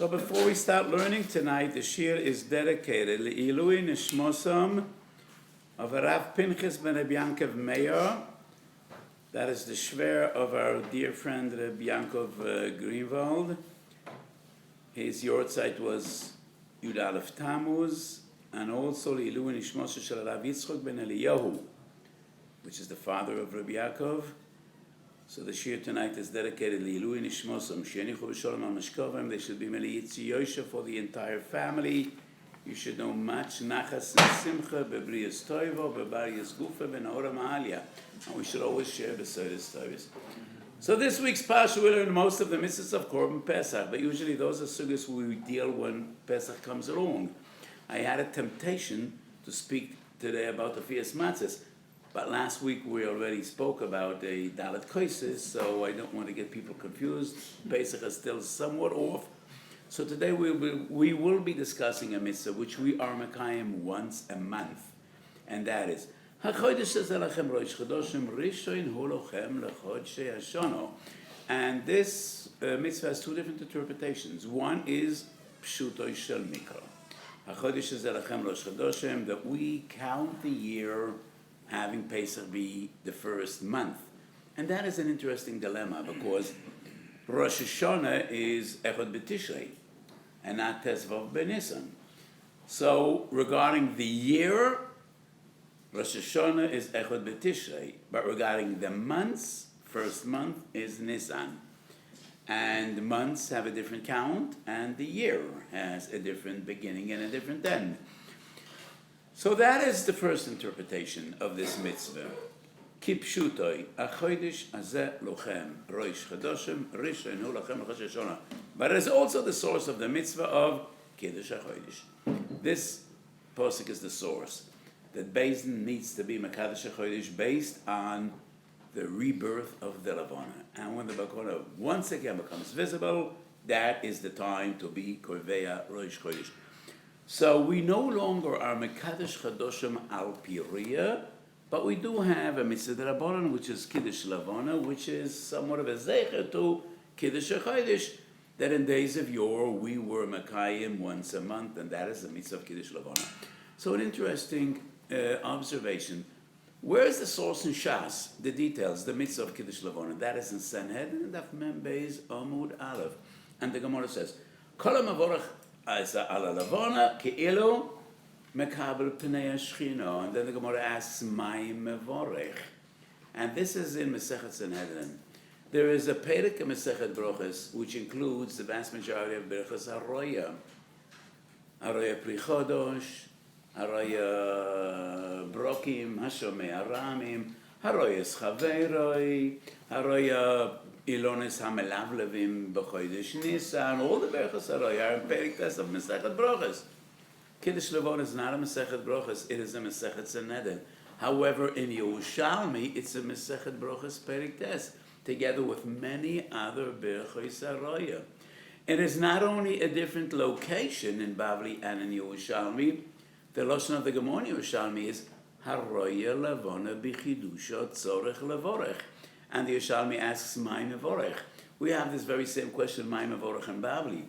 So before we start learning tonight, the Shiur is dedicated Le'ilui Nishmosam of Rav Pinchas ben Reb Yankov Meir. That is the shver of our dear friend Reb Yankov Greenwald. His yortzeit was Yud Aleph Tammuz, and also Le'ilui Nishmosam shel Rav Yitzchok ben Eliyahu, which is the father of Reb Yaakov. So the Shiur tonight is dedicated Le'ilui Nishmosam Shenichu b'Sholom al Mashkovim. They should be Meliyitzi Yosha for the entire family. You should know much nachas and simcha bebriyas toivo bebariyas gufa benahora ma'alya, and we should always share besodas toivos. So this week's parsha we learn most of the mitzvahs of Korban Pesach, but usually those are sugyas we deal when Pesach comes along. I had a temptation to speak today about the Fias Matzahs, but last week we already spoke about the Dalet Koises, so I don't want to get people confused. Pesach is still somewhat off. So today we will be discussing a mitzvah which we are mekayim once a month, and that is HaChodesh Ezelachem Rosh Chodoshim Rishon Hu Lochem Lechodshei Hashono. And this mitzvah has two different interpretations. One is Pshutoi Shel Mikra. HaChodesh Ezelachem Rosh Chodoshim, that we count the year having Pesach be the first month. And that is an interesting dilemma because Rosh Hashanah is Echad B'Tishrei and not Tezvav B'Nisan. So regarding the year, Rosh Hashanah is Echad B'Tishrei, but regarding the months, first month is Nisan. And the months have a different count, and the year has a different beginning and a different end. So that is the first interpretation of this mitzvah. Kipshutoi, achodesh azeh lochem, roish chadoshim, rishon hu lochem l'chosh Hashanah. But it is also the source of the mitzvah of Kiddush HaChodesh. This posuk is the source that Beis Din needs to be Mekadosh HaChodesh based on the rebirth of the Levana. And when the Bakona once again becomes visible, that is the time to be Korveya Roish Chodesh. So we no longer are Mekadosh Chadoshim al Piriya, but we do have a mitzvah d'Rabbanan, which is Kiddush Levana, which is somewhat of a zecher to Kiddush HaChodesh, that in days of yore we were Mekayim once a month, and that is the mitzvah of Kiddush Levana. So an interesting observation. Where is the source in Shas, the details, the mitzvah of Kiddush Levana? That is in Sanhedrin and Daf Mem Beis Amud Aleph. And the Gemara says, Kol ha'mavorach ala Levana ke'ilu mekabel pnei hashchina. And then the Gemara asks, Mai mevorech? And this is in Masechet Sanhedrin. There is a perek in Masechet Brochos which includes the vast majority of Berachos Haroya. Haroya Pri Chodosh, Haroya Brokim, Hashomei Aramim, Haroya Schaveroi, Haroya Ilonis Hamelavlevim B'Chodesh Nisan. All the Berachos Haroya are in Perek Tes of Masechet Brochos. Kiddush Levana is not a Masechet Brochos, it is a Masechet Sanhedrin. However, in Yerushalmi, it's a Masechet Brochos Perek Tes, together with many other Berachos Haroya. It is not only a different location in Bavli and in Yerushalmi. The Lashon of the Gemara in Yerushalmi is Haroya Levana B'Chidusha Tzorech Levorech. And the Yerushalmi asks, Mai Mevorech? We have this very same question, Mai Mevorech in Bavli.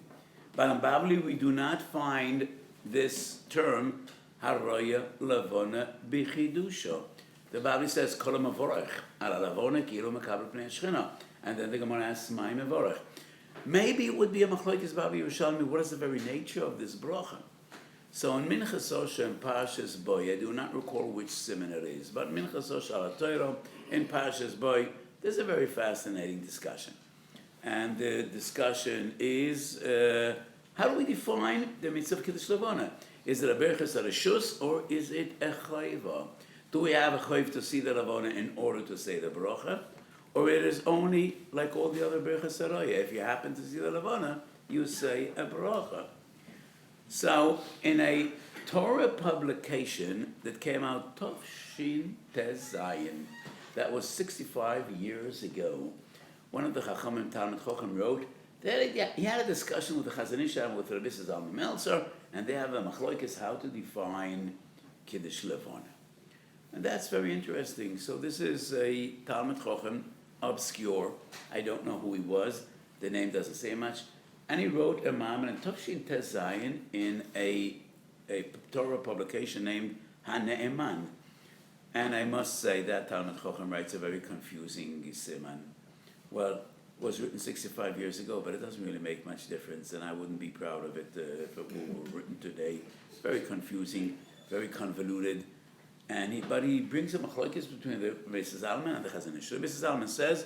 But in Bavli we do not find this term, Haroya Levana B'Chidusha. The Bavli says, Kol Mevorech, Ala Levana Kilu Mekabel Pnei Hashchina. And then the Gemara asks, Mai Mevorech? Maybe it would be a machlokes Bavli Yerushalmi. What is the very nature of this bracha? So in Minchas Osha and Parshas Boy, I do not recall which simon it is, but Minchas Osha al Torah in Parshas Boy, there's a very fascinating discussion. And the discussion is, how do we define the mitzvah of Kiddush Levana? Is it a berachos reshus or is it a chayva? Do we have a chayv to see the Levana in order to say the bracha? Or it is only like all the other berachos haroya. If you happen to see the Levana, you say a bracha. So, in a Torah publication that came out Tovshin Tez Zayin, that was 65 years ago, one of the Chachamim Talmud Chochem wrote that he had a discussion with the Chazon Ish and with Rabbi Zalman Meltzer, and they have a machlokes how to define Kiddush Levana. And that's very interesting. So this is a Talmud Chochem, obscure. I don't know who he was. The name doesn't say much. And he wrote a Maamar in Tafshin Tez Zayin in a Torah publication named HaNe'eman. And I must say that Talmud Chochem writes a very confusing siman. Well, it was written 65 years ago, but it doesn't really make much difference, and I wouldn't be proud of it if it were written today. Very confusing, very convoluted. But he brings a machlokes between the Mrs. Alman and the Chazon Ish. Mrs. Alman says,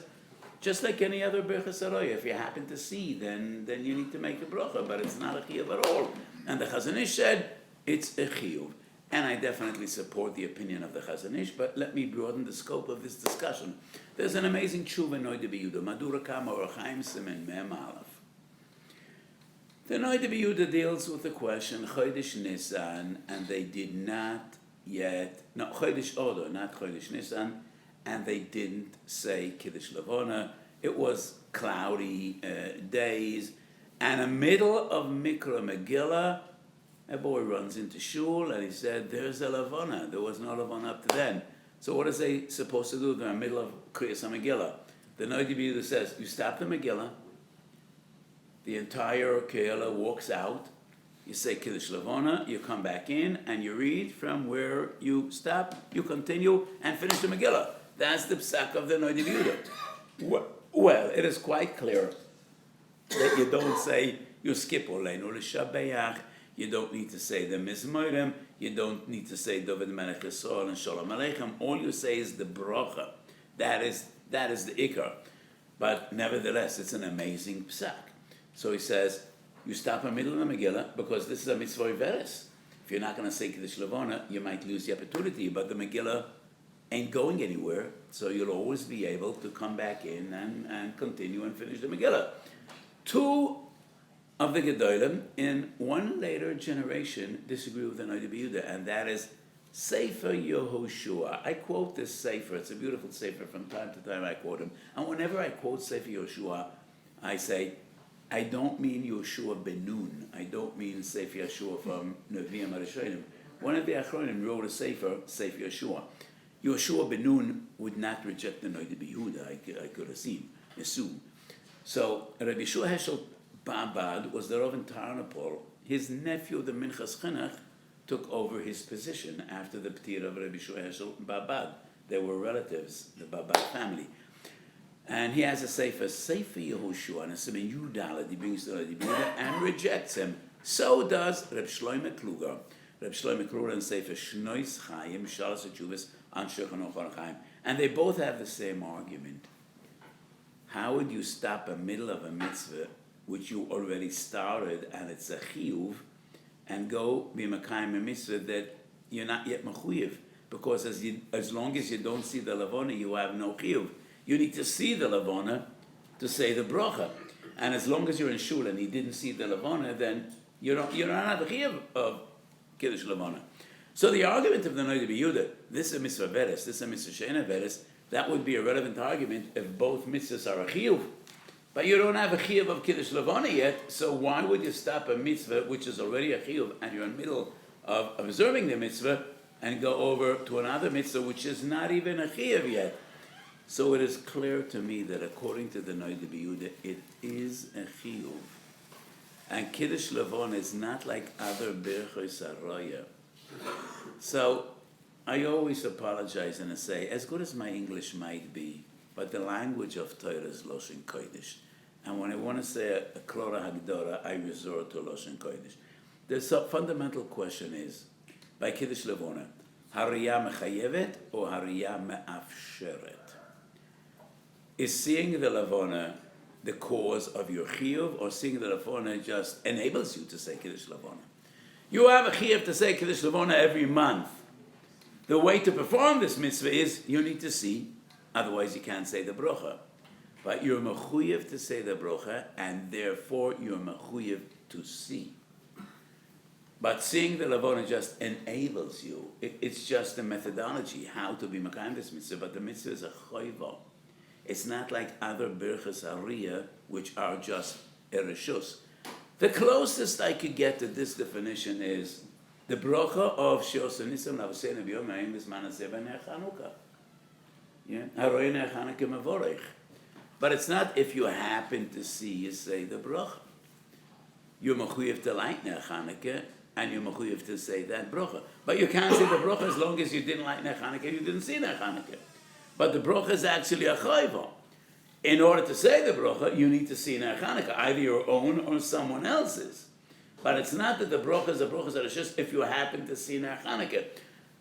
just like any other Birchas Haroya, if you happen to see, then you need to make a bracha, but it's not a chiyuv at all. And the Chazon Ish said, it's a chiyuv. And I definitely support the opinion of the Chazon Ish, but let me broaden the scope of this discussion. There's an amazing tshuva Noida B'Yehuda, Madura Kama or Chaim Simen Mem Aleph. The Noida B'Yehuda deals with the question, Chodesh Nisan, and they did not yet, no, Chodesh Odor, not Chodesh Nisan, and they didn't say Kiddush Levana. It was cloudy days, and in the middle of Mikra Megillah, a boy runs into shul and he said, there's a Levana. There was no Levana up to then. So what is they supposed to do? They're in the middle of Kriyas HaMegillah. The Noida B'Yehuda says, you stop the Megillah, the entire Kehillah walks out, you say Kiddush Levana, you come back in, and you read from where you stop, you continue, and finish the Megillah. That's the psak of the Noida B'Yehuda. Well, it is quite clear that you don't say, you skip Oleinu L'Shabeach, you don't need to say the Mizmorim, you don't need to say David Melech Yisrael and Shalom Aleichem. All you say is the bracha. That is the ikar. But nevertheless, it's an amazing psak. So he says, you stop in the middle of the Megillah, because this is a mitzvah veres. If you're not going to say Kiddush Levana, you might lose the opportunity, but the Megillah ain't going anywhere, so you'll always be able to come back in and continue and finish the Megillah. Two of the Gedolim in one later generation disagree with the Noida B'Yehuda, and that is Sefer Yehoshua. I quote this Sefer. It's a beautiful Sefer. From time to time I quote him. And whenever I quote Sefer Yehoshua, I say, I don't mean Yehoshua ben Nun. I don't mean Sefer Yehoshua from Nevi'im HaRishonim. One of the Achronim wrote a Sefer Yehoshua. Yehoshua ben Nun would not reject the Noida B'Yehuda, I could assume. So Rabbi Yeshua Heschel Babad was the Rav in Tarnopol. His nephew, the Minchas Chinuch, took over his position after the P'tir of Rabbi Yeshua Heschel Babad. They were relatives, the Babad family. And he has a Sefer Yehoshua, and a Simen Yudalad, he brings the Noida B'Yehuda and rejects him. So does Reb Shloime Kluger. Reb Shloime Kluger and Sefer Shnois Chaim, Shalas HaTshuvas, on Shulchan Aruch Chaim. And they both have the same argument. How would you stop a middle of a mitzvah which you already started and it's a chiyuv, and go be makayim a mitzvah that you're not yet mechuyev? Because as long as you don't see the Levana, you have no chiyuv. You need to see the Levana to say the bracha. And as long as you're in shul and you didn't see the Levana, then you don't have a chiyuv of Kiddush Levana. So the argument of the Noida B'Yehuda, this is a mitzvah veres, this is a mitzvah she'ena veres, that would be a relevant argument if both mitzvahs are a chiyuv. But you don't have a chiyuv of Kiddush Levana yet, so why would you stop a mitzvah which is already a chiyuv and you're in the middle of observing the mitzvah and go over to another mitzvah which is not even a chiyuv yet? So it is clear to me that according to the Noida B'Yehuda, it is a chiyuv. And Kiddush Levana is not like other Birchos Haroya. So I always apologize and I say, as good as my English might be, but the language of Torah is Loshen Kodesh. And when I want to say a Klora Hagdora, I resort to Loshen Kodesh. The fundamental question is, by Kiddush Levana, Hariyah Mechayevet or Hariyah Me'afsheret? Is seeing the Levana the cause of your chiyuv, or seeing the Levana just enables you to say Kiddush Levana? You have a chiyuv to say Kiddush Levana every month. The way to perform this mitzvah is you need to see, otherwise you can't say the bracha. But you're mechuyev to say the bracha, and therefore you're mechuyev to see. But seeing the Levana just enables you. It's just a methodology, how to be makayim this mitzvah, but the mitzvah is a choiva. It's not like other birchas hariyah, which are just ereshus. The closest I could get to this definition is the bracha of Shiur Nisam Lavasei Nebiyom Ma'im Bisman Hazeh B'nei Chanukah. Haroi Nei Chanukah Mevorech. But it's not if you happen to see, you say the bracha. you're mechuyev to light Ner Chanukah, and you're mechuyev to say that bracha. But you can't say the bracha as long as you didn't light Ner Chanukah, you didn't see Ner Chanukah. But the bracha is actually a chayva. In order to say the bracha, you need to see Ner Chanukah, either your own or someone else's. But it's not that the brachas are just if you happen to see Ner Chanukah.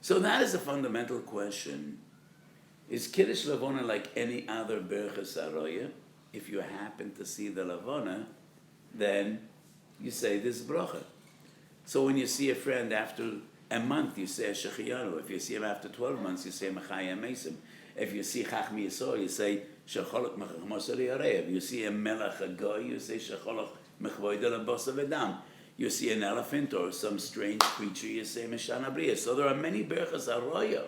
So that is a fundamental question. Is Kiddush Levana like any other berachas haroya? If you happen to see the Levana, then you say this bracha. So when you see a friend after a month, you say a shechiyanu. If you see him after 12 months, you say machaya mesim. If you see chachmi yisor, you say shecholach mechmosar yarei. If you see a melech a goy, you say shecholach mechvoidel abos v'dam. You see an elephant or some strange creature, you say meshana bria. So there are many berachas haroya.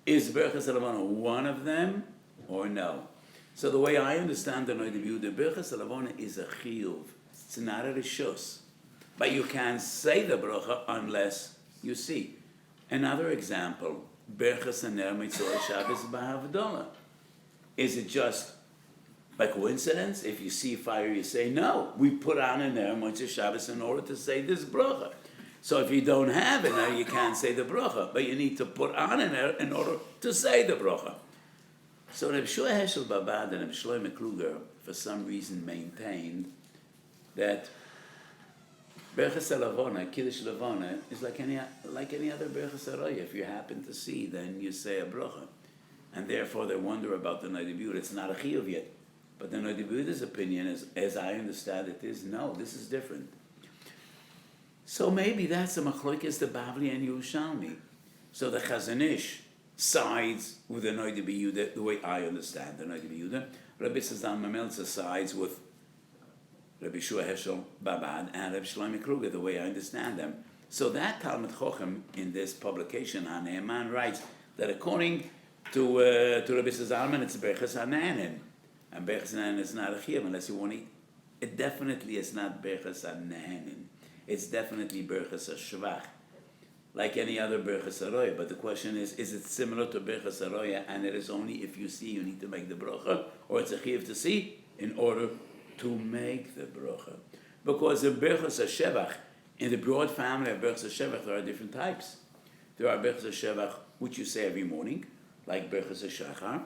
Is berachas halavana one of them or no? So the way I understand the Noida the berachas halavana is a chiyuv. It's not a rishus. But you can't say the bracha unless you see. Another example, berachas haner mitzvah Shabbos b'havdalah. Is it just by coincidence? If you see fire, you say, no, we put on a ner mitzvah Shabbos in order to say this bracha. So if you don't have it, now you can't say the bracha, but you need to put on a ner in order to say the bracha. So Reb Shua Heschel Babad and Reb Shlomo Kluger, for some reason, maintained that berachas halavana, Kiddush Levana, is like any other berachas haroya. If you happen to see, then you say a bracha. And therefore they wonder about the Noida. It's not a chiyuv yet. But the Noida opinion, is, as I understand it, is no, this is different. So maybe that's a machlokes the Bavli and Yerushalmi. So the Chazon Ish sides with the Noida, the way I understand the Noida. Rabbi Sazan Meltzer sides with Rabbi Shua Heschel Babad and Rabbi Shlomo Kluger, the way I understand them. So that Talmud Chochem in this publication, Haneman, writes that according to Rabbi Sazalman, it's berachas hananin, and berachas hananin is not a chiyuv unless you want to eat. It definitely is not berachas hananin. It's definitely berachas shvach, like any other berachas haroya. But the question is it similar to berachas haroya, and it is only if you see you need to make the bracha, or it's a chiyuv to see in order to make the bracha? Because in berachas shevach, in the broad family of berachas shevach, there are different types. There are berachas shevach which you say every morning, like berachas shachar.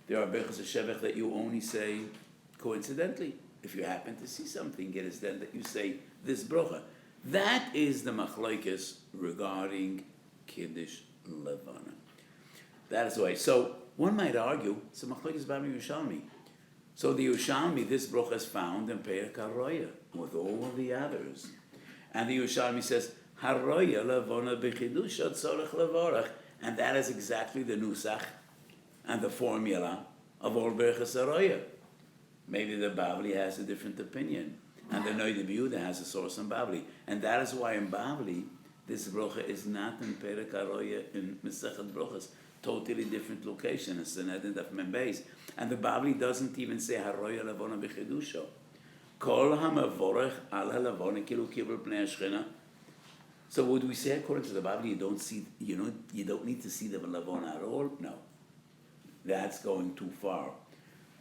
There are berachas shevach that you only say coincidentally. If you happen to see something, it is then that you say this bracha. That is the machlokes regarding Kiddush Levana. That is the way. So one might argue, it's a machlokes b'ami Yerushalmi. So the Yerushalmi, this bracha is found in Perek HaRoya with all of the others. And the Yerushalmi says, HaRoya Levana b'chidusha tzorech levorach. And that is exactly the nusach and the formula of all berachas haroya. Maybe the Bavli has a different opinion, and the Noida has a source in Bavli, and that is why in Bavli this bracha is not in Perek HaRoya in Masechet Brachos, totally different location. It's an edit of Membeis, and the Bavli doesn't even say Haroya Levana b'chidusha. Kol hamavorech al halavona kilu kibul pnei hashchina. So would we say according to the Bavli you don't need to see the Levana at all? No, that's going too far.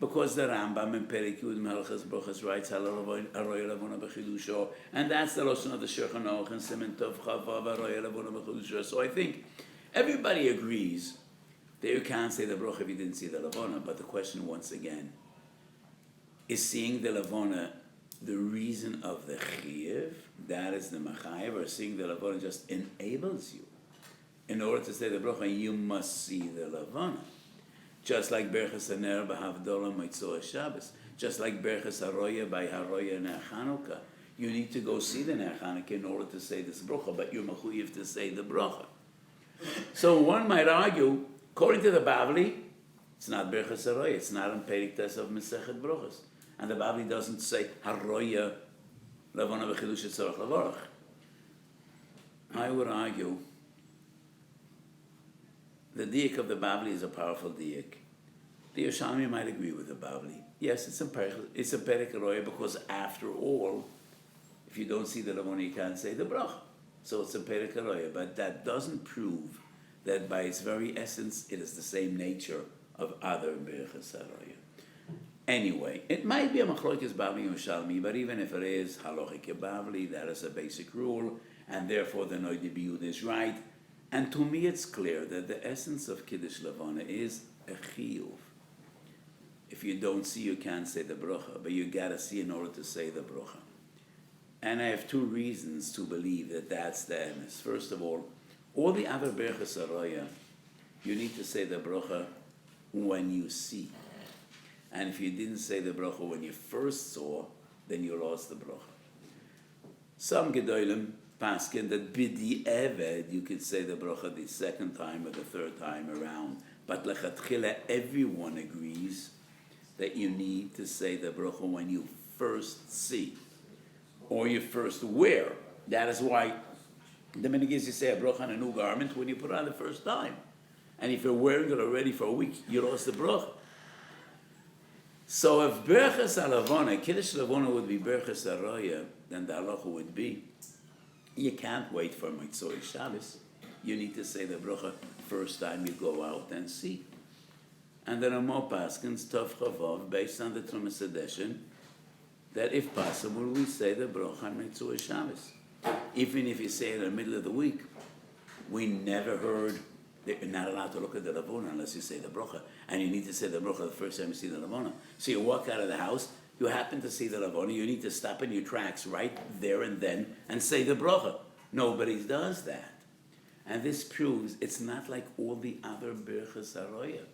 Because the Rambam in Perek Yud Melchas Brachos writes Haroya Levana b'chidusha, and that's the lashon of the Shulchan Aruch and Siman Tov Chavav Haroya Levana b'chidusha. So I think everybody agrees that you can't say the bracha if you didn't see the Levana. But the question once again is: seeing the Levana the reason of the chiyuv? That is the machayev, or seeing the Levana just enables you. In order to say the bracha, you must see the Levana. Just like berachas haner b'havdalah mitzvah Shabbos, just like berachas haroya by haroya ner Chanukah, you need to go see the ner Chanukah in order to say this bracha, but you're mechuyev to say the bracha. So one might argue, according to the Bavli, it's not berachas haroya, it's not in Perek Tes of Masechet Brachos, and the Bavli doesn't say haroya levana b'chidusha tzorech levorach. I would argue the diak of the Bavli is a powerful diak. The Yerushalmi might agree with the Bavli. Yes, it's a Perek HaRoya because after all, if you don't see the Levana, you can't say the bracha. So it's a Perek HaRoya, but that doesn't prove that by its very essence it is the same nature of other berachas haroya. Anyway, it might be a machlokes Bavli Yerushalmi, but even if it is halachic Bavli, that is a basic rule, and therefore the Noidi Biyud is right. And to me it's clear that the essence of Kiddush Levana is a chiyuv. If you don't see, you can't say the bracha, but you gotta see in order to say the bracha. And I have two reasons to believe that that's the emes. First of all the other berachas haroya, you need to say the bracha when you see. And if you didn't say the bracha when you first saw, then you lost the bracha. Some gedolim paskin that b'di eved you could say the bracha the second time or the third time around. But lechatchila, everyone agrees that you need to say the bracha when you first see or you first wear. That is why the minhag is you say a bracha on a new garment when you put it on the first time. And if you're wearing it already for a week, you lost the bracha. So if berachas halavana, Kiddush Levana would be berachas haroya, then the halacha would be, you can't wait for Motzei Shabbos. You need to say the bracha first time you go out and see. And there are more paskins, Tov Chavav, based on the Trumas Hadeshin, that if possible, we say the bracha on Motzei Shabbos. Even if you say it in the middle of the week, we never heard that you're not allowed to look at the Levana unless you say the bracha. And you need to say the bracha the first time you see the Levana. So you walk out of the house, you happen to see the Levana, you need to stop in your tracks right there and then and say the bracha. Nobody does that. And this proves it's not like all the other berachas haroya.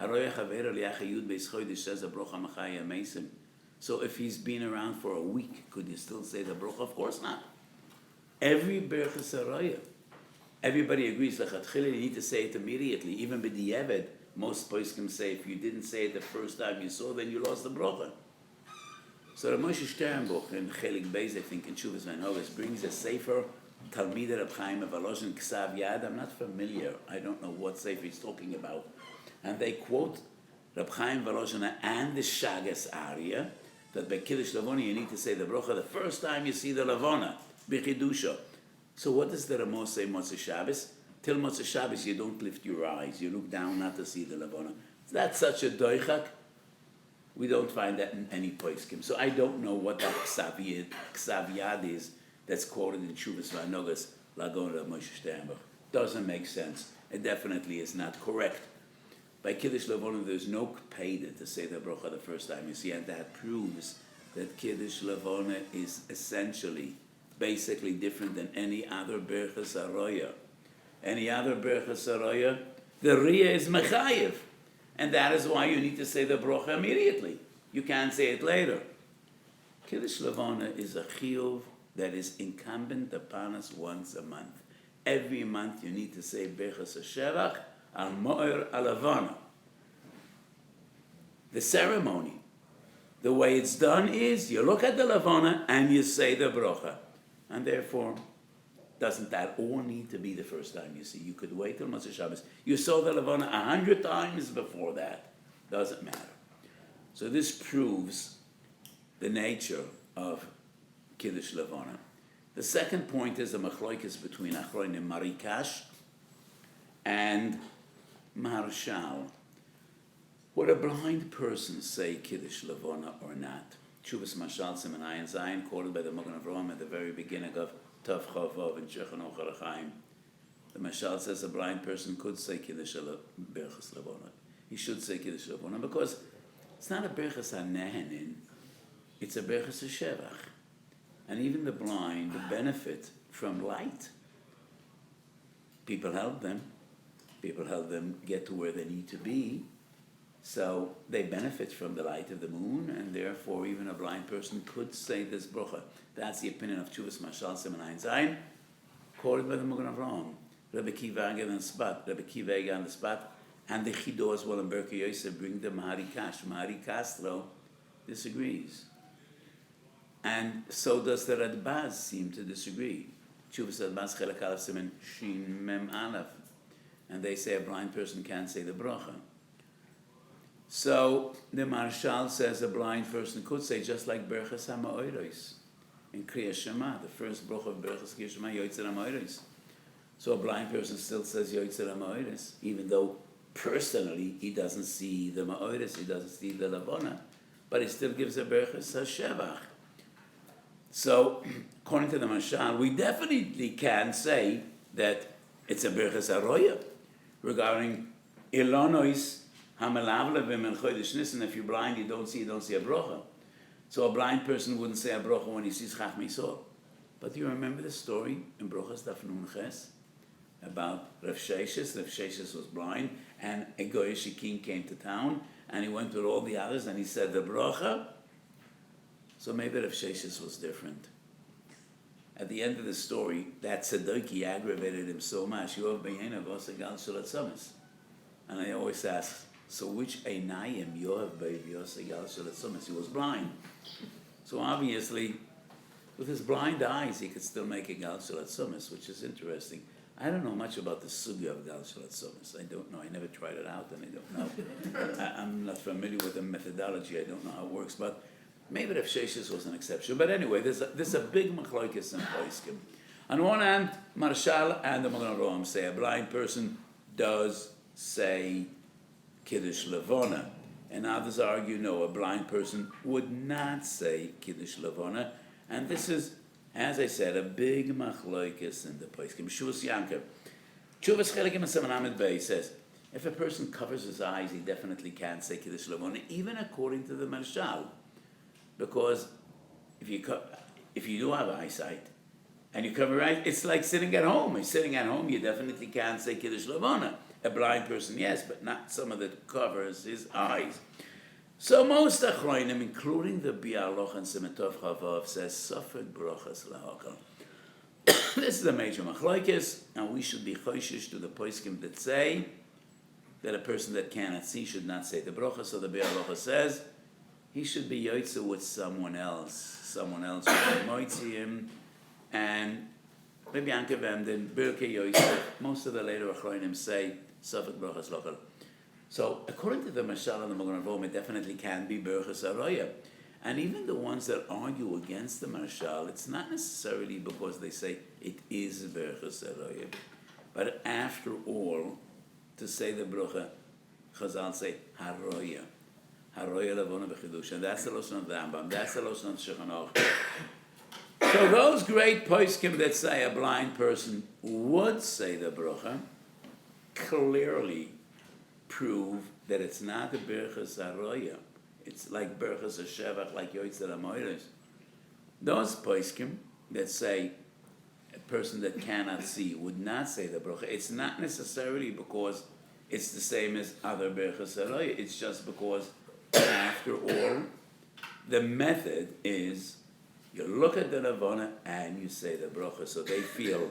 Haroya chaver liach yud beis chodesh says a bracha machaya mesim. So if he's been around for a week, could you still say the bracha? Of course not. Every berachas haroya, everybody agrees lechatchila you need to say it immediately. Even b'diavad, most poskim say if you didn't say it the first time you saw, then you lost the bracha. So the Moshe Sternbuch in Chelik Beis, I think in Shuvas Vanhovis, brings a sefer Talmidei Reb Chaim of Volozhin Ksav Yad. I'm not familiar. I don't know what sefer he's talking about. And they quote Reb Chaim Volozhin and the Shagas Arya that by Kiddush Levana you need to say the bracha the first time you see the Levana, B'chidusha. So what does the Ramos say Motzei Shabbos? Till Motzei Shabbos you don't lift your eyes. You look down not to see the Levana. That's such a doichak. We don't find that in any poskim. So I don't know what that Ksav Yad is that's quoted in Shuvas Vanogas Lagona of Moshe Sternbuch. Doesn't make sense. It definitely is not correct. By Kiddush Levana, there's no kpeda to say the bracha the first time you see, and that proves that Kiddush Levana is essentially, basically different than any other berachas haroya. Any other berachas haroya, the riyah is mechayev. And that is why you need to say the bracha immediately. You can't say it later. Kiddush Levana is a chiyuv that is incumbent upon us once a month. Every month you need to say Berachas HaShevach al Mo'er al Levana. The ceremony, the way it's done is you look at the Levana and you say the bracha. And therefore, doesn't that all need to be the first time you see? You could wait till Motzei Shabbos. You saw the Levana 100 times before that. Doesn't matter. So this proves the nature of Kiddush Levana. The second point is a machlokes between Achronim Marikash and Marshal. Would a blind person say Kiddush Levana or not? Shuvas Mashal Siman Ayin Zayin, quoted by the Magen Avraham at the very beginning of Tav Chavav and Shechan Ochel Chaim. The Mashal says a blind person could say Kiddush Berachas Levana. He should say Kiddush Levana because it's not a Berachas HaNehenin, it's a Berachas HaShevach. And even the blind benefit from light. People help them. People help them get to where they need to be. So they benefit from the light of the moon, and therefore even a blind person could say this bracha. That's the opinion of Chuvas Mashal Siman Ayin Zayin, quoted by the Magen Avraham. Rebbe Kiva on the spot, and the Chido as well in Berkei Yosef bring the Mahari Kash. Mahari Castro disagrees. And so does the Radbaz seem to disagree. Chuvas Radbaz Chelek Aleph Siman Shin Mem Aleph. And they say a blind person can't say the bracha. So the Marshal says a blind person could say, just like Berachas HaMa'oros in Kriyas Shema, the first bracha of Berachas Kriyas Shema, Yoitzer HaMa'oros. So a blind person still says Yoitzer HaMa'oros, even though personally he doesn't see the Ma'oros, he doesn't see the Levana, but he still gives a berachas hashevach. So, according to the Mashal, we definitely can say that it's a berachas haroya regarding ilonois hamalavle v'men chodesh nisan. If you're blind, you don't see a bracha. So a blind person wouldn't say a bracha when he sees chach misor. But do you remember the story in Brochas Daf Nun Ches about Rav Sheshes? Rav Sheshes was blind, and a Goyish king came to town, and he went with all the others, and he said the bracha. So maybe Rav Sheshes was different. At the end of the story, that Tzaddoki aggravated him so much. And I always ask, so which Einayim Yoav B'Yosegal Shalatzumas? He was blind. So obviously, with his blind eyes, he could still make a Gal Shalatzumas, which is interesting. I don't know much about the sugya of Gal Shalatzumas. I don't know. I never tried it out, and I don't know. I'm not familiar with the methodology. I don't know how it works, but maybe Rav Sheshes was an exception. But anyway, there's a big machlokes in Poiskim. On one hand, Marshal and the Magen Avraham say a blind person does say Kiddush Levana, and others argue no, a blind person would not say Kiddush Levana, and this is, as I said, a big machlokes in the Poiskim. Shuvas Yanker, Shuvas Chelekim and Semanamid Bey says if a person covers his eyes, he definitely can't say Kiddush Levana, even according to the Marshal. Because if you do have eyesight and you cover your eyes, it's like sitting at home. If sitting at home, you definitely can't say Kiddush Levana. A blind person, yes, but not someone that covers his eyes. So most achronim, including the Bialoch and Semetov Chavav, says Safek Brochas Lahakal. This is a major machlokes, and we should be choishish to the poskim that say that a person that cannot see should not say the brocha. So the Bialoch says he should be yotze with someone else should moitzi him, and maybe Anke Vemden, Birke Yotze. Most of the later achronim say Safek Brochas Lahakal. So, according to the Mashal and the Magen Avraham, it definitely can be Berachas Haroya. And even the ones that argue against the Mashal, it's not necessarily because they say it is Berachas Haroya. But after all, to say the Bracha, Chazal say Haroya. Haroya Levana B'Chidush. And that's the Lashon of the Rambam. That's the Lashon of Shulchan Aruch. So those great poskim that say a blind person would say the Bracha clearly prove that it's not a berachas haroya. It's like berachas hashevach, like yoitzer hamoyres. Those poskim that say a person that cannot see would not say the bracha, it's not necessarily because it's the same as other berachas haroya. It's just because, after all, the method is you look at the Levana and you say the bracha. So they feel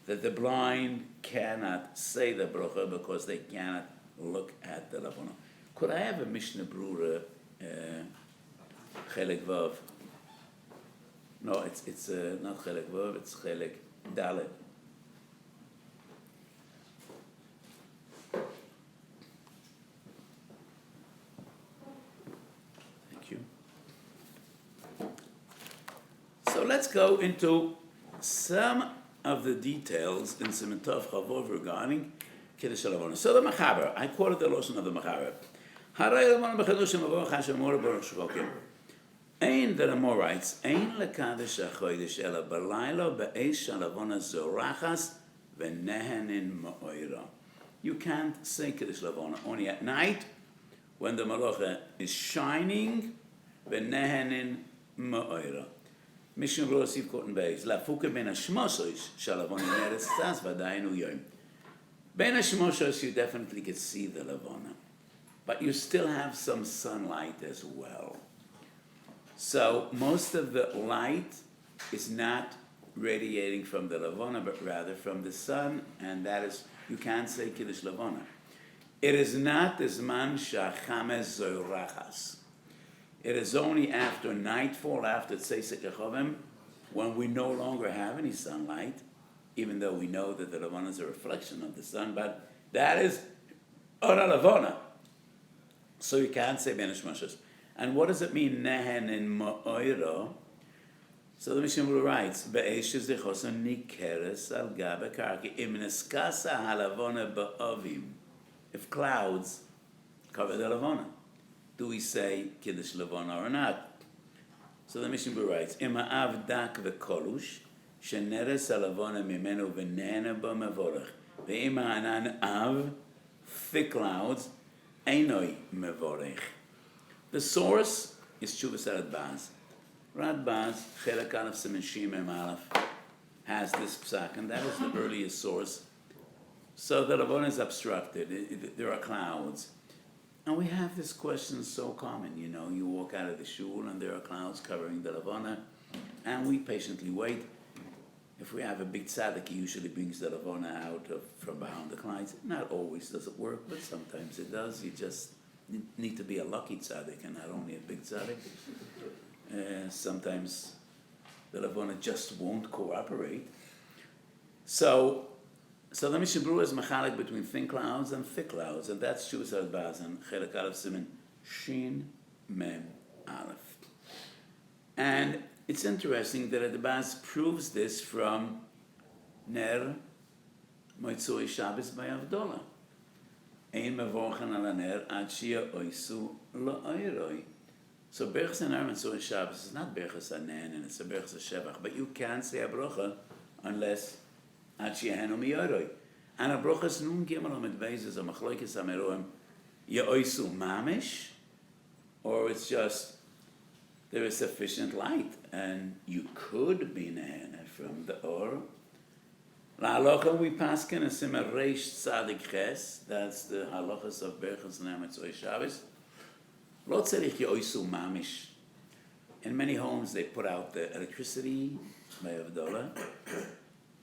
that the blind cannot say the bracha because they cannot look at the Levana. Could I have a Mishnah Brura, Chelek Vav? No, it's not Chelek Vav, it's Chelek Dalet. Thank you. So let's go into some of the details in Simentov Chavov regarding Kiddush Levana. So the Machaber, I quoted the Lashon of the Machaber. Haray Levana b'Chidush Mavor Chashamor Baruch Shvokim. Ein, the Ramor writes, Ein lekadosh hachodesh ela b'laylo be'esh haLevana zorachas v'nehenin ma'oira. You can't say Kiddush Levana only at night when the Malacha is shining v'nehenin ma'oira. Mishnah Brura Siv Koten Beis. Lafuke ben hashmosos shaLevana neretz tzaz v'adainu yom. Ben hashmosos, you definitely can see the Levana, but you still have some sunlight as well. So most of the light is not radiating from the Levana, but rather from the sun, and that is, you can't say Kiddush Levana. It is not the Zman Shachames Zoyrachas. It is only after nightfall, after Tzeisek Echovim, when we no longer have any sunlight, even though we know that the Levana is a reflection of the sun, but that is Ora Levana. So you can't say Ben Hashmosos. And what does it mean, Nehen in Ma'oira? So the Mishnah Brura writes, Be'esh zechoson nikeres al gabe karki im neskasa haLevana ba'avim. If clouds cover the Levana, do we say Kiddush Levana or not? So the Mishnah Berurah writes, Ima av dak v'kolush, sheneres haLevana mimenu v'nena ba mevorach, ve'ima anan av, thick clouds, einoi mevorach. The source is Tshuvas Radbaz. Radbaz, Chelek Aleph Siman Shin Mem Aleph, has this psak, and that is the earliest source. So the Levana is obstructed. There are clouds. And we have this question so common, you know, you walk out of the shul and there are clouds covering the Levana, and we patiently wait. If we have a big tzaddik, he usually brings the Levana out from behind the clouds. Not always does it work, but sometimes it does. You just need to be a lucky tzaddik and not only a big tzaddik. Sometimes the Levana just won't cooperate. So the Mishnah Berurah is machalik between thin clouds and thick clouds, and that's Tshuvas Radbaz and Chelek Aleph Siman Shin Mem Aleph. And it's interesting that Radbaz proves this from Ner Moitzoi Shabbos by Avdola. Ein mevorchen ala ner ad shia oisu la'oiroi. So Berchas and Moitzoi Shabbos is not Berchas Anen, and it's a Berchas Shevach, but you can't say a bracha unless Ad shehenu miyoroi. And a brochas nun gimel mit Weiss is a machloikes ameroim yeoisu mamish, or it's just there is sufficient light and you could be nehene from the or. La halacha we paskin a sima reish tzadik ches. That's the halachas of Berchas and Moitzoi Shabbos. Lo tzarich yeoisu mamish. In many homes they put out the electricity by Avdola.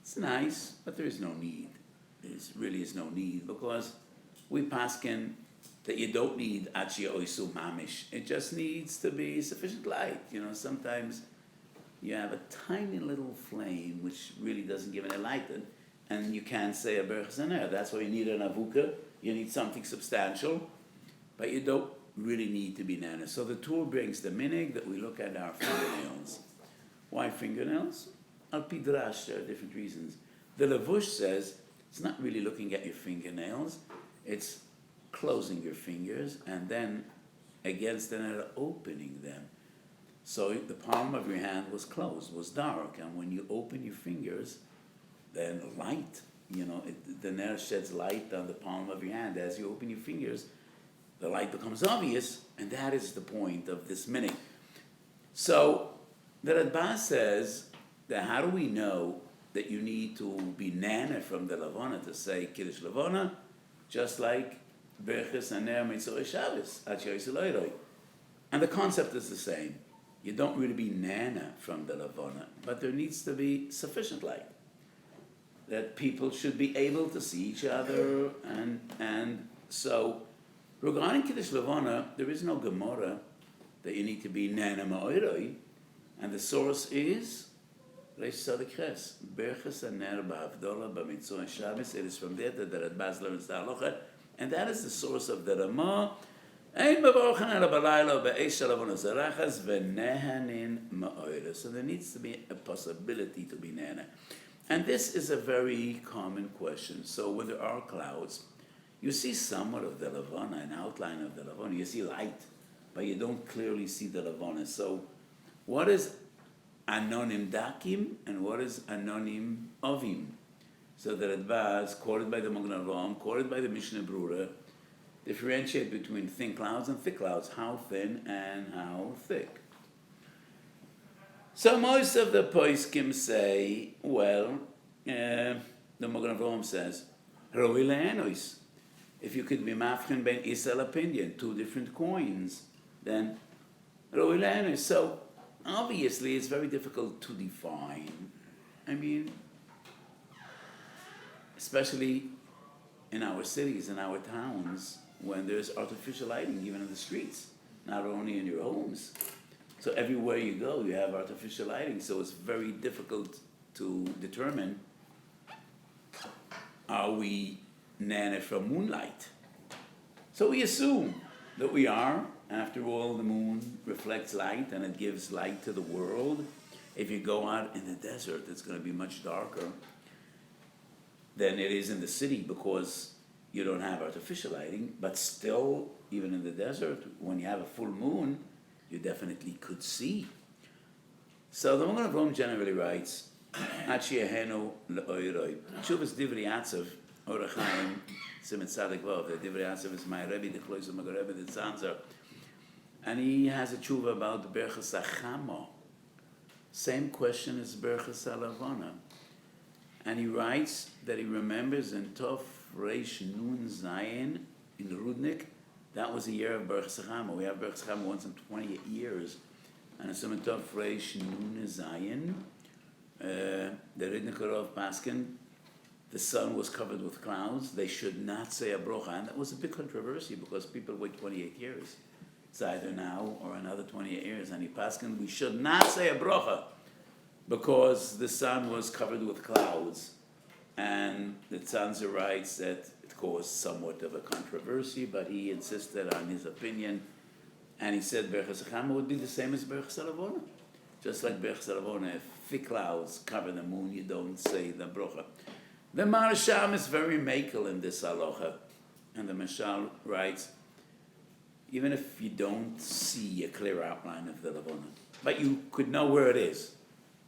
It's nice, but there is no need. There really is no need, because we paskin that you don't need achia oisu mamish. It just needs to be sufficient light. You know, sometimes you have a tiny little flame which really doesn't give any light, and you can't say a berachas haner. That's why you need an avuka. You need something substantial, but you don't really need to be nana. So the Torah brings the minig that we look at our fingernails. Why fingernails? Al pidrash, there are different reasons. The Levush says it's not really looking at your fingernails, it's closing your fingers and then against them opening them. So the palm of your hand was closed, was dark, and when you open your fingers, then light, you know, the ner sheds light on the palm of your hand. As you open your fingers, the light becomes obvious, and that is the point of this minute. So the Radbaz says, how do we know that you need to be nana from the Levana to say Kiddush Levana, just like Berchas and Ner Moitzoi Shabbos, and the concept is the same. You don't really be nana from the Levana, but there needs to be sufficient light, that people should be able to see each other, and so regarding Kiddush Levana, there is no Gemara that you need to be nana ma'oiroi, and the source is Reish Tzadik Ches, Berchas Haner Ba'avdola B'Moitzoi Shabbos. It is from there that the Radbaz learns the halacha, and that is the source of the Ramah. Ein mevorchen ela b'laylo be'eish haLevana zarachas v'nehanin ma'oira. So there needs to be a possibility to be nana. And this is a very common question. So when there are clouds, you see somewhat of the Levana, an outline of the Levana. You see light, but you don't clearly see the Levana. So what is anonim dakim and what is anonim ovim? So the Radbaz, quoted by the Magen Avraham, quoted by the Mishnah Berurah, differentiate between thin clouds and thick clouds, how thin and how thick. So most of the poskim say, well, the Magen Avraham says, Roi le'enois. If you could be mafchen ben Israel opinion, two different coins, then Roi le'enois. So obviously it's very difficult to define. I mean, especially in our cities, in our towns, when there's artificial lighting, even in the streets, not only in your homes. So everywhere you go, you have artificial lighting, so it's very difficult to determine, are we nana from moonlight? So we assume that we are. After all, the moon reflects light and it gives light to the world. If you go out in the desert, it's going to be much darker than it is in the city, because you don't have artificial lighting, but still, even in the desert, when you have a full moon, you definitely could see. So the Magen Avraham generally writes, Ad sheyehenu le'oiroi. Tshuvas Divrei Atzav, Or Chaim, Siman Tzadik Vav. The Divrei Atzav is my Rebbe, the Kloiser Magen Rebbe, the Tzanzer. And he has a tshuva about the Berchas HaChama. Same question as Berchas HaLevana. And he writes that he remembers in Tov Reish Nun Zayin in Rudnik, that was a year of Berchas HaChama. We have Berchas HaChama once in 28 years. And it's in Tov Reish Nun Zayin, the Ridnikarov Paskin, the sun was covered with clouds. They should not say a brocha. And that was a big controversy because people wait 28 years. It's either now or another 28 years. And he Paskin, we should not say a brocha because the sun was covered with clouds. And the Tzanzer writes that it caused somewhat of a controversy, but he insisted on his opinion. And he said Berchas HaChama would be the same as Berchas HaLevana. Just like Berchas HaLevana, if thick clouds cover the moon, you don't say the brocha. The Marasham is very makel in this halacha. And the Mashal writes, even if you don't see a clear outline of the Levana, but you could know where it is.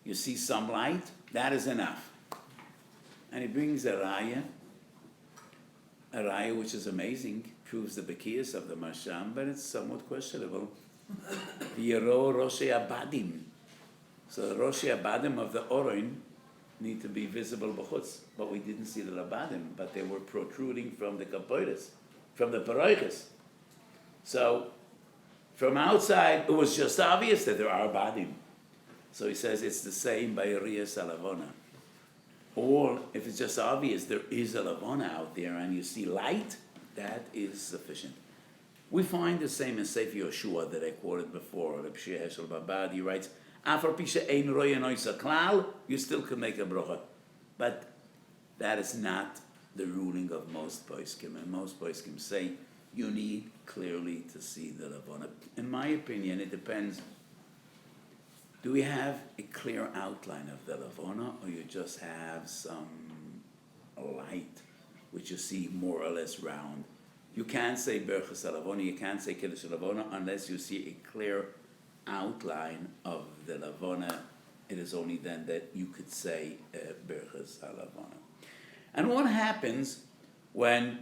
You see some light, that is enough. And he brings a raya which is amazing, proves the Bekiyas of the Masham, but it's somewhat questionable. Yero Roshei Abadim. So the Roshei Abadim of the Orin need to be visible b'chutz, but we didn't see the Abadim, but they were protruding from the Kapoides, from the Paroiches. So from outside, it was just obvious that there are Abadim. So he says it's the same by Riyas Alavona. Or if it's just obvious there is a Levana out there and you see light, that is sufficient. We find the same in Sefer Yoshua that I quoted before. Reb Shia Heschel Babad, he writes, Afar pisha ein roya noisa klal, you still can make a brocha. But that is not the ruling of most poskim. And most poskim say you need clearly to see the Levana. In my opinion, it depends. Do we have a clear outline of the Levana, or you just have some light, which you see more or less round? You can't say Berchas HaLevana, you can't say Kiddush HaLevana unless you see a clear outline of the Levana. It is only then that you could say Berchas HaLevana. And what happens when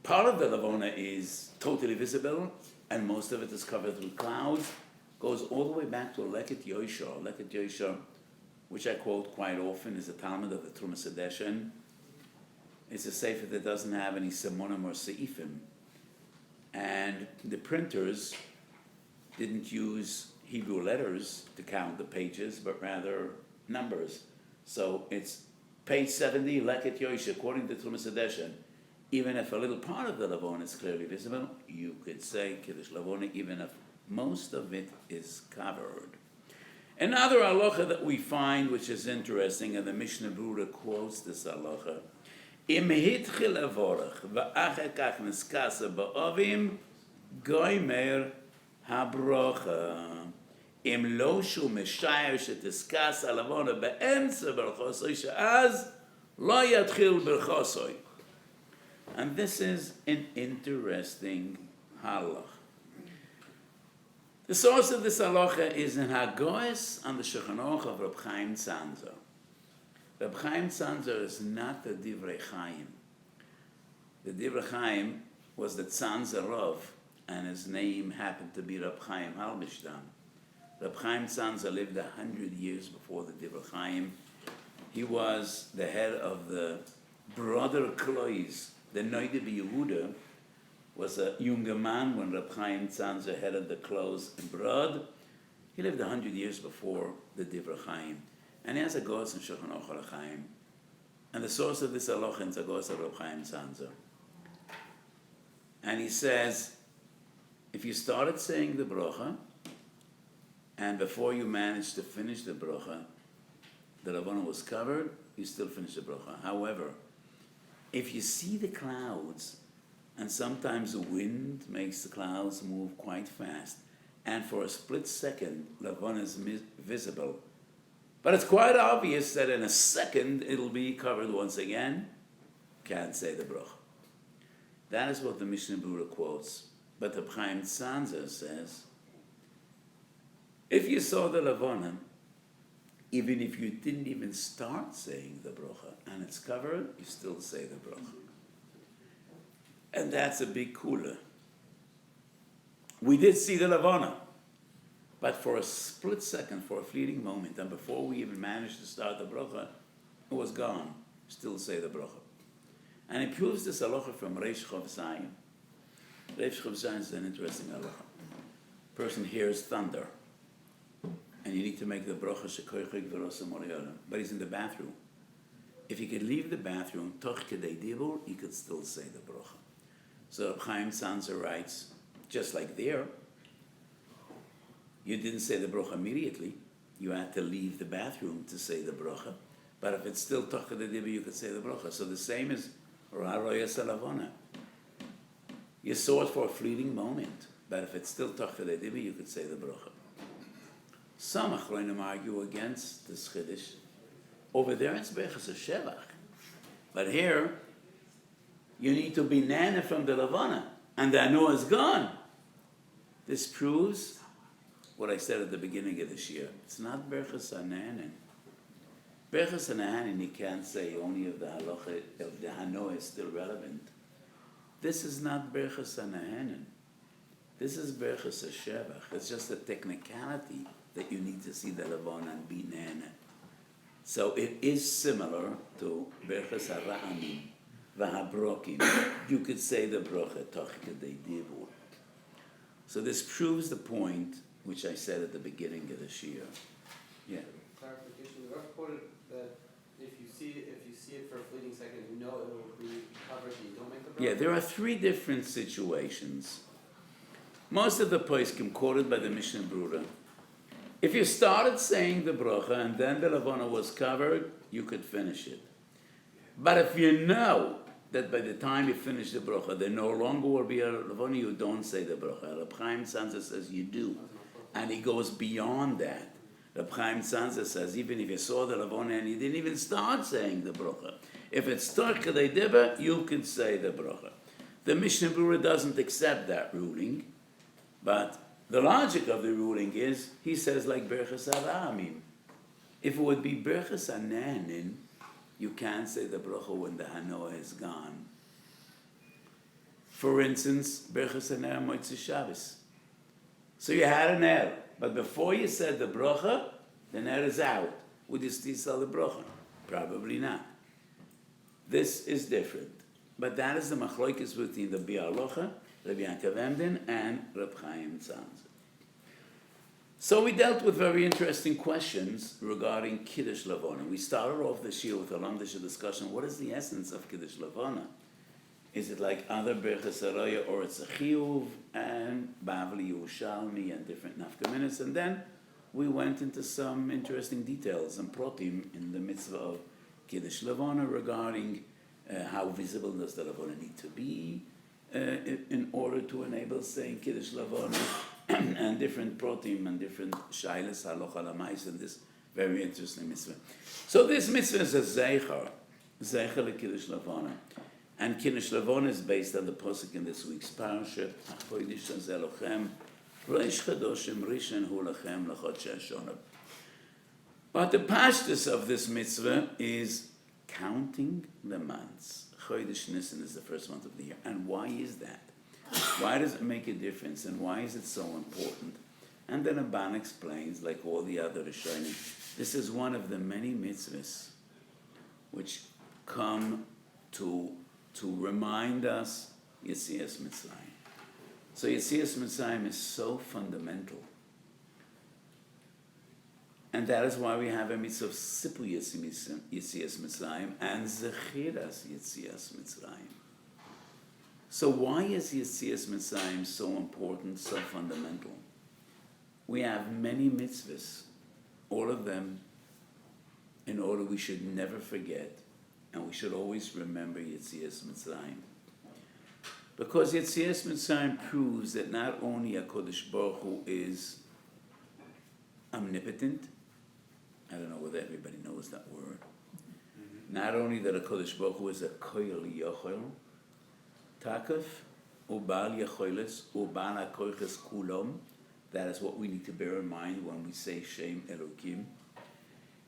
part of the Levana is totally visible and most of it is covered with clouds? Goes all the way back to Leket Yosha. Leket Yosha, which I quote quite often, is a Talmud of the Trumas Edeshen. It's a sefer that doesn't have any Simonim or Seifim. And the printers didn't use Hebrew letters to count the pages, but rather numbers. So it's page 70, Leket Yosha, according to Trumas Edeshen. Even if a little part of the Levana is clearly visible, you could say Kiddush Levana, even if most of it is covered. Another halacha that we find, which is interesting, and the Mishnah Brura quotes this halacha, Im hitchil avorach va'acher kach neskasa ba'ovim goimer habrocha. Im lo shu meshayer shetiskas alavona be'emtza berchosoi she'az lo yatchil berchosoi. And this is an interesting halacha. The source of this halacha is in Hagoes on the Shulchan Aruch of Reb Chaim Tzanzer. Reb Chaim Tzanzer is not the Divrei Chaim. The Divrei Chaim was the Tzanzer Rav, and his name happened to be Reb Chaim Halbishdan. Reb Chaim Tzanzer lived 100 years before the Divrei Chaim. He was the head of the brother Klois, the Noide Yehuda, was a younger man when Reb Chaim Tzanzer headed the Klois in Brod. He lived 100 years before the Divrei Chaim. And he has a Gos in Shulchan Aruch Chaim. And the source of this halacha is a Gos of Reb Chaim Tzanzer. And he says, if you started saying the bracha, and before you managed to finish the bracha, the Levana was covered, you still finish the bracha. However, if you see the clouds, and sometimes the wind makes the clouds move quite fast, and for a split second, Levana is visible, but it's quite obvious that in a second it'll be covered once again, can't say the bracha. That is what the Mishnah Berurah quotes. But the Chaim Tzanzer says, if you saw the Levana, even if you didn't even start saying the bracha and it's covered, you still say the bracha. And that's a big kula. We did see the Levana, but for a split second, for a fleeting moment, and before we even managed to start the bracha, it was gone. Still say the bracha. And it proves this halacha from Reish Chav Zayin. Reish Chav Zayin is an interesting halacha. Person hears thunder, and you need to make the bracha shekoichik v'rosa moriyalim, but he's in the bathroom. If you could leave the bathroom, toch kedei dibur, you could still say the bracha. So Chaim Tzanzer writes, just like there, you didn't say the bracha immediately. You had to leave the bathroom to say the bracha. But if it's still toch kedei dibur, you could say the bracha. So the same as Ra'roya Salavona. You saw it for a fleeting moment, but if it's still toch kedei dibur, you could say the bracha. Some achronim argue against this Kiddush. Over there it's Bechas Shevach. But here, you need to be nana from the Levana, and the Anu is gone. This proves what I said at the beginning of the Shiur. It's not Bechas Hanahanin. Bechas Hanahanin you can't say only if the halacha of the Hanu is still relevant. This is not Bechas Hanahanin. This is Bechas Shevach. It's just a technicality that you need to see the Levana and be nana. So it is similar to Berchas HaRa'amim v'Habrokim. You could say the bracha toch kedei dibur. So this proves the point which I said at the beginning of the Shiur. Yeah. Clarification. The Rav quoted that if you see it for a fleeting second, you know it will be covered. You don't make the bracha. Yeah, there are three different situations. Most of the poskim quoted by the Mishnah Berurah. If you started saying the bracha and then the Levana was covered, you could finish it. But if you know that by the time you finish the bracha, there no longer will be a Levana, you don't say the bracha. Reb Chaim Tzanzer says you do. And he goes beyond that. Reb Chaim Tzanzer says even if you saw the Levana and you didn't even start saying the bracha, if it's toch kedei dibur, you can say the bracha. The Mishnah Berurah doesn't accept that ruling, but the logic of the ruling is, he says like Berchas HaRa'amim. If it would be Berchas HaNahanin, you can't say the bracha when the Hanoah is gone. For instance, Berchas HaNer Motzei Shabbos. So you had an ner, but before you said the bracha, the ner is out. Would you still say the bracha? Probably not. This is different. But that is the machloikis between the Bialocha, Rabbi Yaakov Emden, and Reb Chaim Tzanzer. So we dealt with very interesting questions regarding Kiddush Levana. We started off the Shiur with a lamdish discussion. What is the essence of Kiddush Levana? Is it like other Berchas Haraya, or it's a Chiyuv, and Bavli Yerushalmi, and different nafkaminas? And then we went into some interesting details and protim in the mitzvah of Kiddush Levana regarding how visible does the Levana need to be in order to enable saying Kiddush Levana, and different protim and different shailas halocha lamais in this very interesting mitzvah. So this mitzvah is a zeicher lekiddush Levana, and Kiddush Levana is based on the pasuk in this week's parasha. Chodesh hazeh lochem, reish chadoshim rishon hu lachem lachotshei hashanah. But the pashtus of this mitzvah is counting the months. Chodesh Nisan is the first month of the year, and why is that? Why does it make a difference, and why is it so important? And then Abban explains, like all the other Rishonim, this is one of the many mitzvahs which come to remind us Yetzias Mitzrayim. So Yetzias Mitzrayim is so fundamental. And that is why we have a mitzvah of Sipur Yetzias Mitzrayim and Zechiras Yetzias Mitzrayim. So why is Yetzias Mitzrayim so important, so fundamental? We have many mitzvahs, all of them in order we should never forget, and we should always remember Yetzias Mitzrayim. Because Yetzias Mitzrayim proves that not only HaKadosh Baruch Hu is omnipotent, I don't know whether everybody knows that word, not only that HaKadosh Baruch Hu is a koil yochel, Takaf, Ubal Yecholes, Ubal HaKoiches Kulom. That is what we need to bear in mind when we say Shem Elokim.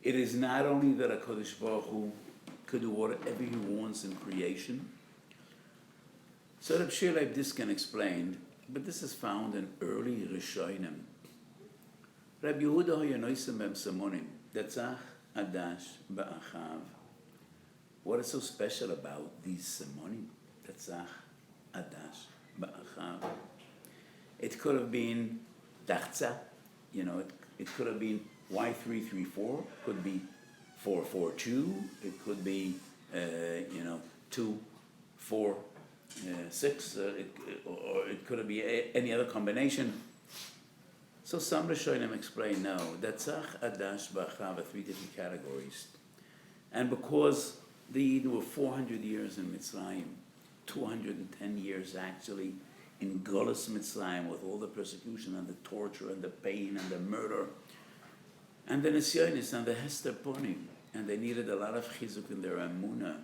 It is not only that HaKadosh Baruch Hu could do whatever he wants in creation. So Reb Shir Leib Diskin explained, but this is found in early Rishonim. Reb Yehuda Hayanoisim Bem Samonim, Detzach Adash Ba'achav. What is so special about these Samonim? Detzach Adash Ba'achav. It could have been Dachza, it could have been Y334, could be 442, it could be 246, or it could be any other combination. So some Rishonim explain, no, Datzach, Adash, Ba'achav are three different categories. And because the Eden were 400 years in Mitzrayim, 210 years actually in Golus Mitzrayim, with all the persecution and the torture and the pain and the murder, and the Nisyonis and the Hester Ponim, and they needed a lot of chizuk in their Amunah.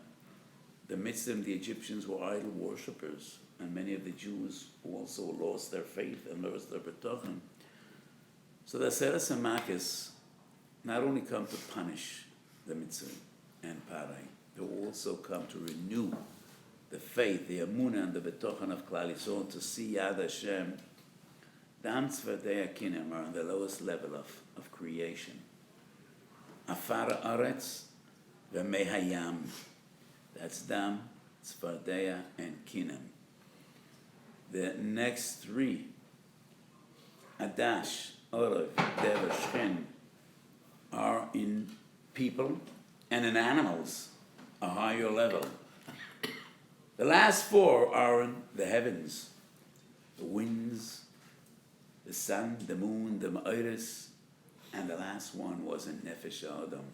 The midst of them, the Egyptians were idol worshippers, and many of the Jews also lost their faith and lost their betochen. So the Aseres HaMachis not only come to punish the Mitzvah and Parai, they also come to renew the faith, the Amunah and the betochen of Klal Yisrael, to see Yad Hashem. Dam Tzvadei HaKinem are on the lowest level of creation. Afar Aretz v'mei hayam. That's Dam, Tzvadei, and Kinem. The next three, Adash, Orav, Dev, Shchen, are in people and in animals, a higher level. The last four are in the heavens, the winds, the sun, the moon, the Ma'oris, and the last one was in Nefesh Adam.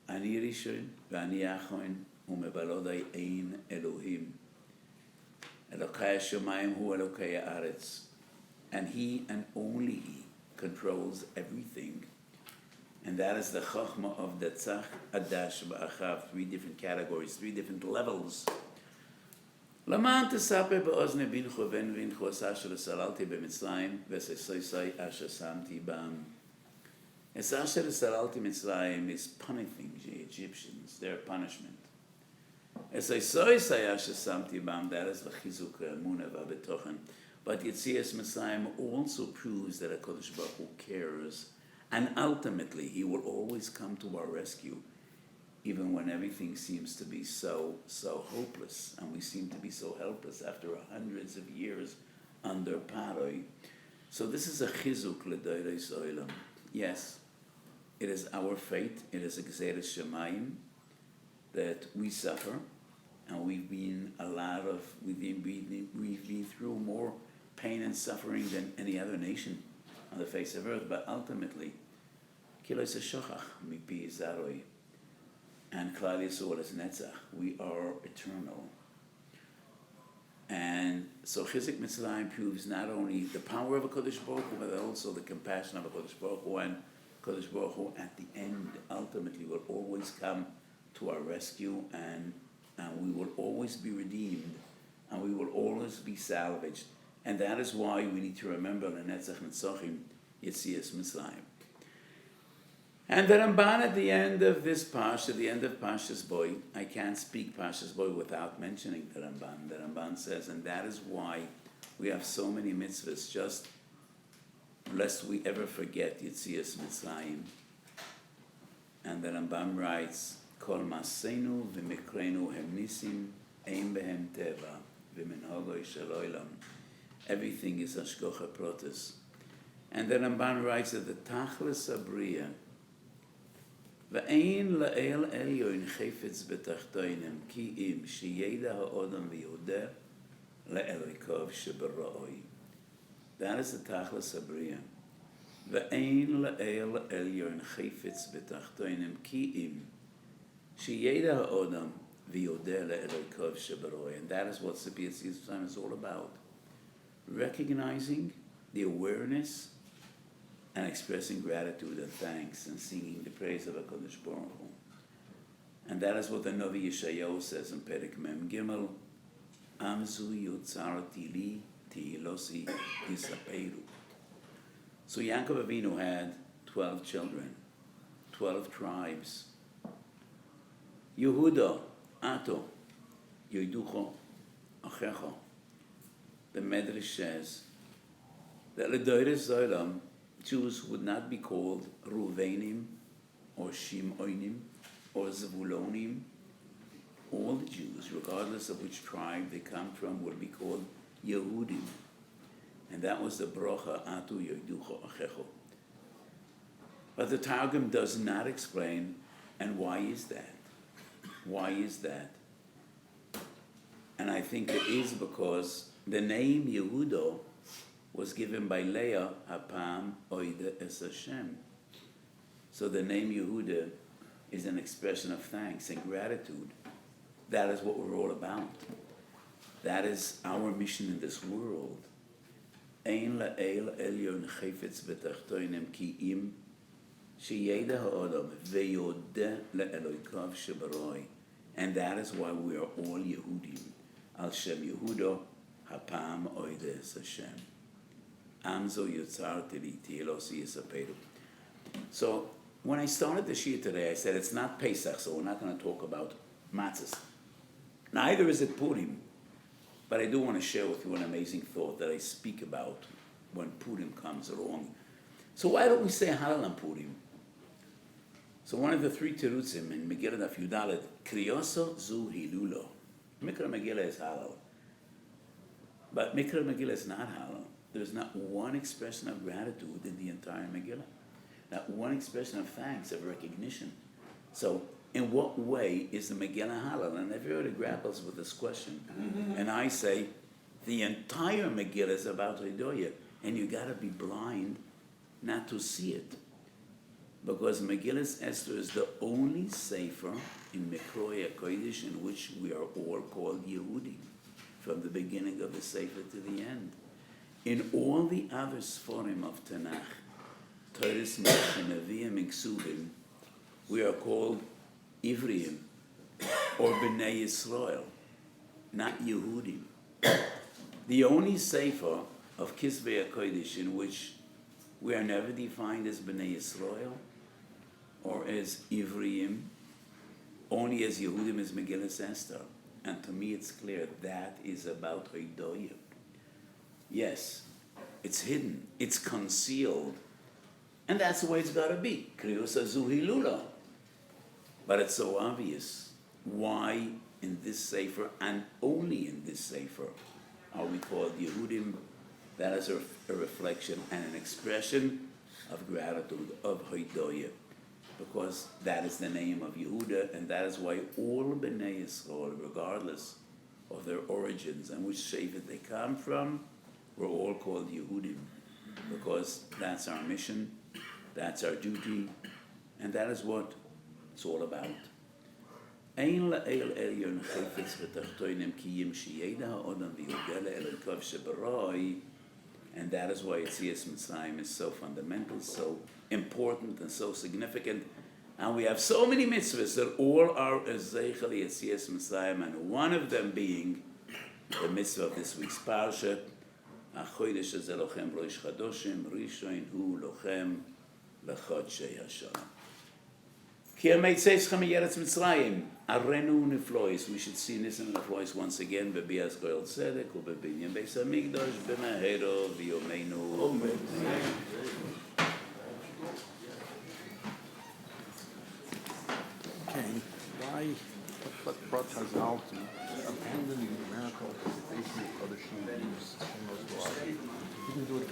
Ani Rishon, V'ani Achon, U'mebalodai Ein Elohim. Elokai Hashemayim Hu Elokai Haaretz. And he and only he controls everything. And that is the Chochmah of the Tzach, Adash, Ba'achav, three different categories, three different levels. למען תספר באוזני בינך ובן בינך עשה שלסללתי במצרים וססויסי אשר שמתי בם. עשה שלסללתי מצרים is punishing the Egyptians, their punishment. ססויסי אשר שמתי בם, that is the חיזוק האמונה והבטוחן. But Yetzias Mitzrayim also proves that HaKadosh Baruch Hu cares, and ultimately he will always come to our rescue, even when everything seems to be so hopeless, and we seem to be so helpless after hundreds of years under Paroi. So this is a chizuk l'doirei so'ilam. Yes, it is our fate, it is a gzeres shemayim, that we suffer, and we've been through more pain and suffering than any other nation on the face of earth, but ultimately, kilos shochach mipi zaroi. And Klal Yisrael is Netzach. We are eternal. And so Chizuk Mitzrayim proves not only the power of HaKadosh Baruch Hu, but also the compassion of HaKadosh Baruch Hu. And HaKadosh Baruch Hu, at the end, ultimately will always come to our rescue, and we will always be redeemed, and we will always be salvaged. And that is why we need to remember the Netzach Netzochim, Yetzias Mitzrayim. And the Ramban at the end of this Parsha, the end of Parshas Boy, I can't speak Parshas Boy without mentioning the Ramban. The Ramban says, and that is why we have so many mitzvahs, just lest we ever forget Yetzias Mitzrayim. And the Ramban writes, Kol Maseinu v'mikrenu hem nisim, ein behem teva, v'minhagoi shel olam. Everything is Hashgacha Protis. And the Ramban writes that the Tachlis Abriya, ואין לאל עליון חפץ בתחתונים כי אם שידע האדם ויודע לאלוהיו שבראוי. That is the Tachlis Abriya. ואין לאל עליון חפץ בתחתונים כי אם שידע האדם ויודע לאלוהיו שבראוי. And that is what Yetzias Mitzrayim is all about. Recognizing the awareness and expressing gratitude and thanks and singing the praise of HaKadosh Baruch Hu. And that is what the Novi Yeshayahu says in Perek Mem Gimel, עם זו יוצרתי לי, תהילוסי יספרו. So Yaakov Avinu had 12 children, 12 tribes. Yehuda, Ato, Yoiducho, Achecho. The Medrash says that L'Doires Zolam, Jews would not be called Ruvenim or Shimonim or Zvulonim. All the Jews, regardless of which tribe they come from, would be called Yehudim. And that was the Brocha Atu Yoiducho Achecho. But the Targum does not explain, and why is that? Why is that? And I think it is because the name Yehudo was given by Leah, Hapam Oide Es Hashem. So the name Yehuda is an expression of thanks and gratitude. That is what we're all about. That is our mission in this world. Ein la'el elyon chayfetz betachtoinem ki im sheyeda ha'odam ve'yodeh le'eloikav shebaroi. And that is why we are all Yehudim. Al Shem Yehudo hapam oides Hashem. Amzo yotzarti li tielosi yisaperu. So when I started the Shiur today, I said it's not Pesach, so we're not going to talk about matzahs. Neither is it Purim. But I do want to share with you an amazing thought that I speak about when Purim comes along. So why don't we say Halal on Purim? So one of the three terutzim in Megillah Daf Yudalet, Kriyoso zu Hilulo. Mikra Megillah is Halal. But Mikra Megillah is not Halal. There's not one expression of gratitude in the entire Megillah. Not one expression of thanks, of recognition. So in what way is the Megillah Halal? And everybody grapples with this question. And I say, the entire Megillah is about Hidoyah, and you got to be blind not to see it. Because Megillah Esther is the only sefer in Mikroya Kiddush in which we are all called Yehudim, from the beginning of the sefer to the end. In all the other Sforim of Tanakh, Toras, Moshe, Nevi'im, and Ksuvim, we are called Ivriim, or Bnei Yisrael, not Yehudim. The only sefer of Kisvei HaKodesh in which we are never defined as Bnei Yisrael, or as Ivriim, only as Yehudim is Megillah Esther. And to me it's clear that is about Hidoyah. Yes, it's hidden, it's concealed, and that's the way it's got to be. Kriyos Azu Hilula. But it's so obvious why in this sefer, and only in this sefer, are we called Yehudim. That is a reflection and an expression of gratitude, of Hidoyah. Because that is the name of Yehuda, and that is why all Bnei Yisrael, regardless of their origins and which shevet they come from, we're all called Yehudim. Because that's our mission, that's our duty, and that is what it's all about. Ein la'el elyon chayfetz v'tachtoinem kiyim sheyeda ha'odam v'yodeh le'elokav shebaroi. And that is why Yetzias Mitzrayim is so fundamental, so important, and so significant. And we have so many mitzvahs that all are Zeichel Yetzias Mitzrayim, and one of them being the mitzvah of this week's parsha, HaChodesh Hazeh Lochem Rosh Chadoshim, Rishon Hu Lochem L'Chodshei HaShalom. Ki Ameitzeichem Yeretz Mitzrayim, Arenu Niflois. We should see Nisan Niflois once again, Bebias Goel Tzedek, Ubebinyan Beis HaMikdash, B'mahero V'yomeinu. Amen. Okay, why, what brought Chazal to abandon the numerical interpretation of other Shiur? Didn't do it